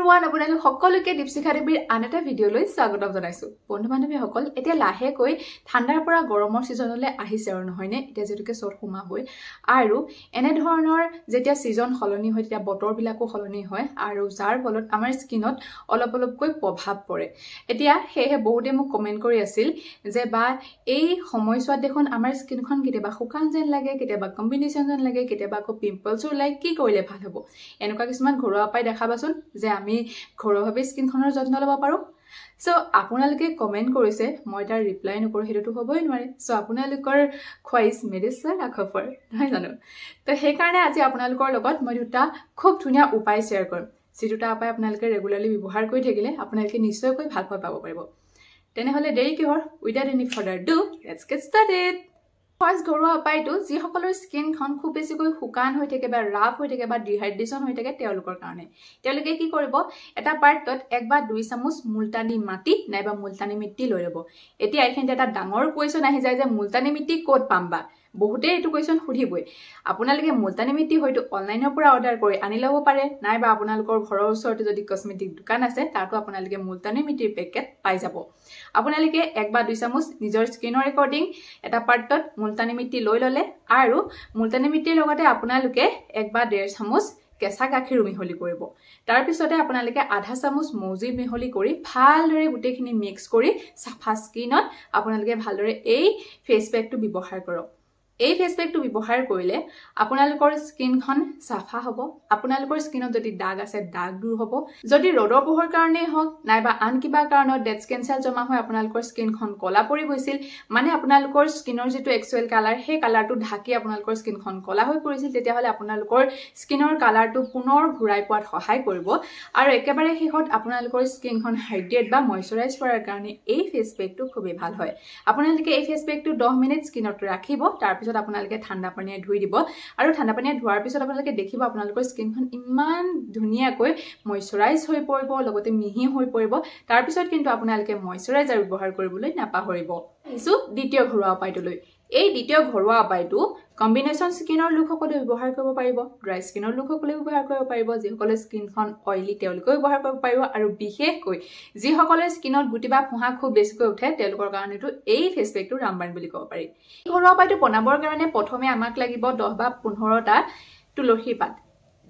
everyone, আপোনালোক সকলোকে দীপশিখা দেৱীৰ আন এটা ভিডিঅ'লৈ স্বাগতম জনাইছো। বন্ধু-বান্ধৱীসকল, এতিয়া লাহেকৈ ঠাণ্ডাৰ পৰা গৰমৰ সিজনলৈ আহিছে আৰু নহয়নে? এতিয়া যেতুকে চত হুমা হৈ আৰু এনে ধৰণৰ যেতিয়া সিজন সলনি হয় তেতিয়া বতৰবিলাকো সলনি হয় আৰু যাৰ ফলত আমাৰ স্কিনত অলপকৈ প্ৰভাৱ পৰে। এতিয়া হেহে বহুতে মোক কমেন্ট কৰি আছিল যে বা এই সময়ছোৱাত দেখোন আমাৰ স্কিনখন কেতিয়াবা শুকান যেন লাগে, কেতিয়াবা কম্বিনেশন যেন লাগে, কেতিয়াবা আকৌ পিম্পলছ ওলাই, কি কৰিলে ভাল হ'ব? এনেকুৱা কিছুমান ঘৰুৱা উপায় দেখাবাচোন যে আমি ঘৰুৱাভাৱে স্কিনখনৰ যত্ন ল'ব পাৰো। সো আপোনালোকে কমেন্ট কৰিছে, মই তাৰ ৰিপ্লাই নকৰো, হেতুটো হ'বই নোৱাৰে। সো আপোনালোকৰ খোৱাইছ মেডিসিন আখফৰ নহয় জানো? তো সেই কাৰণে আজি আপোনালোকৰ লগত মই দুটা খুব ধুনীয়া উপায় শেয়াৰ কৰিম। যি দুটা উপায় আপোনালোকে ৰেগুলাৰলি ব্যৱহাৰ কৰি থাকিলে আপোনালোকে নিশ্চয়কৈ ভাল ফল পাব পাৰিব। তেনেহলে দেৰি কিহৰ? Without any further do, let's get started. First ঘৰুৱা উপায়টো যিসকলৰ স্কিনখন খুব বেছিকৈ শুকান হৈ থাকে বা ৰাফ হৈ থাকে বা ডিহাইড্ৰেশ্যন হৈ থাকে তেওঁলোকৰ কাৰণে তেওঁলোকে কি কৰিব, এটা পাত্ৰত 1 বা 2 চামুচ মুলতানি মাটি নাইবা মুলতানি মিট্টি লৈ ল'ব। এতিয়া এইখিনিতে এটা ডাঙৰ কুৱেশ্যন আহি যায় যে মুলতানি মিট্টি ক'ত পাম বা? বহুতে এইটো কুৱেশ্যন সুধিবই। আপোনালোকে মুলতানি মিট্টি হয়তো অনলাইনৰ পৰা অৰ্ডাৰ কৰি আনি ল'ব পাৰে, নাইবা আপোনালোকৰ ঘৰৰ ওচৰতে যদি কসমেটিক দোকান আছে তাতো আপোনালোকে মুলতানি মিট্টিৰ পেকেট পাই যাব। আপোনালোকে 1 বা 2 চামুচ নিজৰ স্কিনৰ একৰ্ডিং এটা পাত্ৰত মুলতানি মিট্টি লৈ ল'লে আৰু মুলতানি মিট্টিৰ লগতে আপোনালোকে 1 বা 1.5 চামুচ কেঁচা গাখীৰ মিহলি কৰিব। তাৰ পিছতে আপোনালোকে আধা চামুচ মৌজি মিহলি কৰি ভালদৰে গুটেইখিনি মিক্স কৰি সাফা স্কিনত আপোনালোকে ভালদৰে এই ফেস পেকটো ব্যৱহাৰ কৰক। এই ফেস পেকটো ব্যৱহাৰ কৰিলে আপোনালোকৰ স্কিনখন সাফা হ'ব। আপোনালোকৰ স্কিনত যদি দাগ আছে দাগ দূৰ হ'ব। যদি ৰ'দৰ পোহৰ কাৰণে হওক নাইবা আন কিবা কাৰণত ডেড স্কিন সেল জমা হৈ আপোনালোকৰ স্কিনখন কলা পৰি গৈছিল, মানে আপোনালোকৰ স্কিনৰ যেটো এক্সুৱেল কালাৰ সেই কালাৰটো ঢাকি আপোনালোকৰ স্কিনখন কলা হৈ পৰিছিল, তেতিয়া হলে আপোনালোকৰ স্কিনৰ কালাৰটো পুনৰ ঘূৰাই পোৱাত সহায় কৰিব। আৰু একেবাৰে শেষত আপোনালোকৰ স্কিনখন হাইড্ৰেট বা ময়শ্চাৰাইজ কৰাৰ কাৰণে এই ফেস পেকটো খুবেই ভাল হয়। আপোনালোকে এই ফেস পেকটো 10 মিনিট স্কিনত ৰাখিব, তাৰ পিছত আপোনালোকে ঠাণ্ডা পানীয়ে ধুই দিব আৰু ঠাণ্ডা পানীয়ে ধোৱাৰ পিছত আপোনালোকে দেখিব আপোনালোকৰ স্কিনখন ইমান ধুনীয়াকৈ ময়শ্চাৰাইজ হৈ পৰিব, লগতে মিহি হৈ পৰিব। তাৰ পিছত কিন্তু আপোনালোকে ময়শ্চাৰাইজাৰ ব্যৱহাৰ কৰিবলৈ নাপাহৰিব। ইসু দ্বিতীয় ঘৰুৱা উপায়টোলৈ। এই দ্বিতীয় ঘৰুৱা উপায়টো কম্বিনেশন স্কিনৰ লোকসকলে ব্যৱহাৰ কৰিব পাৰিব, ড্ৰাই স্কিনৰ লোকসকলে ব্যৱহাৰ কৰিব পাৰিব, যিসকলৰ স্কিনখন অইলি তেওঁলোকে ব্যৱহাৰ কৰিব পাৰিব, আৰু বিশেষকৈ যিসকলৰ স্কিনত গুটি বা ফুহা খুব বেছিকৈ উঠে তেওঁলোকৰ কাৰণেটো এই ফেস পেকটো ৰামবান বুলি ক'ব পাৰি। এই ঘৰুৱা উপায়টো বনাবৰ কাৰণে প্ৰথমে আমাক লাগিব 10 বা 15টা তুলসী পাত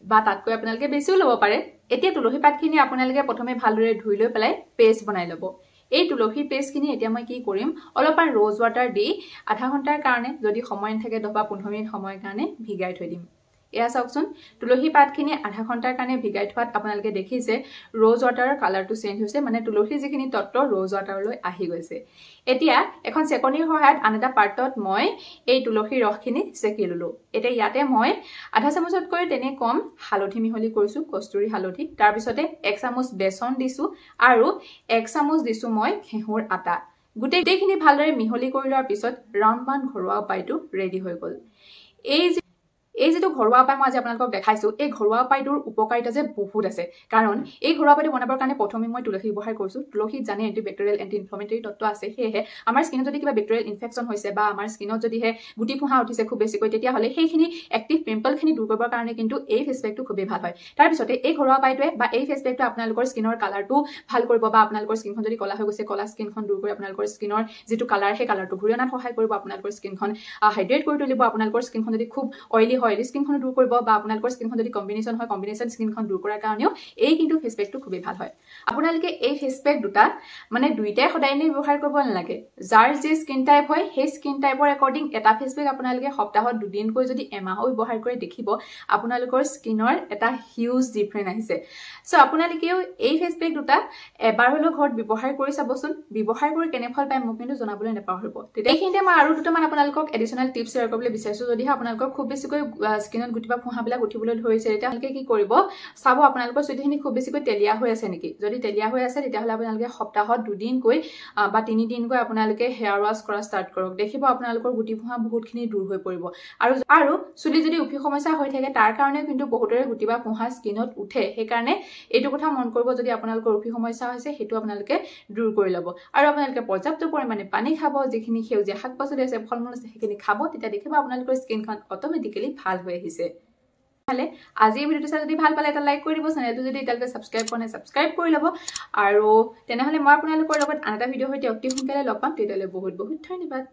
বা তাতকৈ আপোনালোকে বেছিও ল'ব পাৰে। এতিয়া তুলসী পাতখিনি আপোনালোকে প্ৰথমে ভালদৰে ধুই লৈ পেলাই পেষ্ট বনাই ল'ব। এই তুলসী পেষ্টখিনি এতিয়া মই কি কৰিম, অলপমান ৰ'জ ৱাটাৰ দি আধা ঘণ্টাৰ কাৰণে, যদি সময় নাথাকে 10 বা 15 মিনিট সময়ৰ কাৰণে ভিগাই থৈ দিম। এয়া চাওকচোন, তুলসী পাতখিনি আধা ঘণ্টাৰ কাৰণে ভিগাই থোৱাত আপোনালোকে দেখিছে ৰ'জ ৱাটাৰৰ কালাৰটো চেঞ্জ হৈছে, মানে তুলসী যিখিনি তত্ত্ব ৰ'জ ৱাটাৰলৈ আহি গৈছে। এতিয়া এখন চেকনিৰ সহায়ত আন এটা পাত্ৰত মই এই তুলসীৰ ৰসখিনি চেকি ললো। এতিয়া ইয়াতে মই আধা চামুচতকৈ তেনে কম হালধি মিহলি কৰিছো, কস্তুৰী হালধি। তাৰ পিছতে 1 চামুচ বেচন দিছো আৰু 1 চামুচ দিছো মই ঘেঁহুৰ আটা। গোটেইখিনি ভালদৰে মিহলি কৰি লোৱাৰ পিছত ৰামবান ঘৰুৱা উপায়টো ৰেডি হৈ গ'ল। এই যেটো ঘৰুৱা উপায় মই আজি আপোনালোকক দেখাইছো, এই ঘৰুৱা উপায়টোৰ উপকাৰিতা যে বহুত আছে। কাৰণ এই ঘৰুৱা উপায়টো বনাবৰ কাৰণে প্ৰথমে মই তুলসী ব্যৱহাৰ কৰিছো। তুলসীত জানে এন্টিবেক্টেৰিয়েল এন্টি ইনফ্লামেটৰি তত্ত্ব আছে, সেয়েহে আমাৰ স্কিনত যদি কিবা বেক্টেৰিয়েল ইনফেকচন হৈছে বা আমাৰ স্কিনত যদিহে গুটি ফুহা উঠিছে খুব বেছিকৈ, তেতিয়া হলে সেইখিনি এক্টিভ পিম্পলখিনি দূৰ কৰিবৰ কাৰণে কিন্তু এই ফেস পেকটো খুবেই ভাল হয়। তাৰ পিছতে এই ঘৰুৱা উপায়টোৱে বা এই ফেস পেকটো আপোনালোকৰ স্কিনৰ কালাৰটো ভাল কৰিব, বা আপোনালোকৰ স্কিনখন যদি কলা হৈ গৈছে কলা স্কিনখন দূৰ কৰি আপোনালোকৰ স্কিনৰ যেটো কালাৰ সেই কালাৰটো ঘূৰাই অনাত সহায় কৰিব। আপোনালোকৰ স্কিনখন হাইড্ৰেট কৰি তুলিব। আপোনালোকৰ স্কিনখন যদি খুব অইলি হয় অইলি স্কিনখন দূৰ কৰিব, বা আপোনালোকৰ স্কিনখন যদি কম্বিনেশন হয় কম্বিনেশন স্কিনখন দূৰ কৰাৰ কাৰণেও এই কিন্তু ফেস পেকটো খুবেই ভাল হয়। আপোনালোকে এই ফেস পেক দুটা মানে দুইটাই সদায় ব্যৱহাৰ কৰিব নালাগে। যাৰ যি স্কিন টাইপ হয় সেই স্কিন টাইপৰ একৰ্ডিং এটা ফেস পেক আপোনালোকে সপ্তাহত 2 দিনকৈ যদি এমাহো ব্যৱহাৰ কৰি দেখিব আপোনালোকৰ স্কিনৰ এটা হিউজ ডিফাৰেন্স আহিছে। সো আপোনালোকেও এই ফেস পেক দুটা এবাৰ হলেও ঘৰত ব্যৱহাৰ কৰি চাবচোন। ব্যৱহাৰ কৰি কেনে ফল পায় মোক কিন্তু জনাবলৈ নাপাহৰিব। তেতিয়া এইখিনিতে মই আৰু দুটামান আপোনালোকক এডিশনাল টিপছ শ্বেয়াৰ কৰিবলৈ বিচাৰিছো। যদিহে আপোনালোকৰ খুব বেছিকৈ স্কিনত গুটি বা ফুহাবিলাক উঠিবলৈ ধৰিছে তেতিয়া আপোনালোকে কি কৰিব, চাব আপোনালোকৰ চুলিখিনি খুব বেছিকৈ তেলিয়া হৈ আছে নেকি। যদি তেলিয়া হৈ আছে তেতিয়া হলে আপোনালোকে সপ্তাহত 2 দিনকৈ বা 3 দিনকৈ আপোনালোকে হেয়াৰ ৱাছ কৰা ষ্টাৰ্ট কৰক। দেখিব আপোনালোকৰ গুটি ফুহা বহুতখিনি দূৰ হৈ পৰিব। আৰু চুলি যদি উফি সমস্যা হৈ থাকে তাৰ কাৰণে কিন্তু বহুতৰে গুটি বা ফুহা স্কিনত উঠে। সেই কাৰণে এইটো কথা মন কৰিব, যদি আপোনালোকৰ উফি সমস্যা হৈছে সেইটো আপোনালোকে দূৰ কৰি ল'ব। আৰু আপোনালোকে পৰ্যাপ্ত পৰিমাণে পানী খাব, যিখিনি সেউজীয়া শাক-পাচলি আছে ফল-মূল আছে সেইখিনি খাব, তেতিয়া দেখিব আপোনালোকৰ স্কিনখন অটোমেটিক্যালি ভাল হৈ আহিছে। আজি ভিডিওটো চাই যদি ভাল পালে এটা লাইক কৰি দিব চেনেলটো যদি এতিয়ালৈকে সাবস্ক্ৰাইব কৰা নাই সাবস্ক্ৰাইব কৰি ল'ব আৰু তেনেহলে মই আপোনালোকৰ লগত আন এটা ভিডিও হৈতে অতি সোনকালে লগ পাম তেতিয়ালৈ বহুত বহুত ধন্যবাদ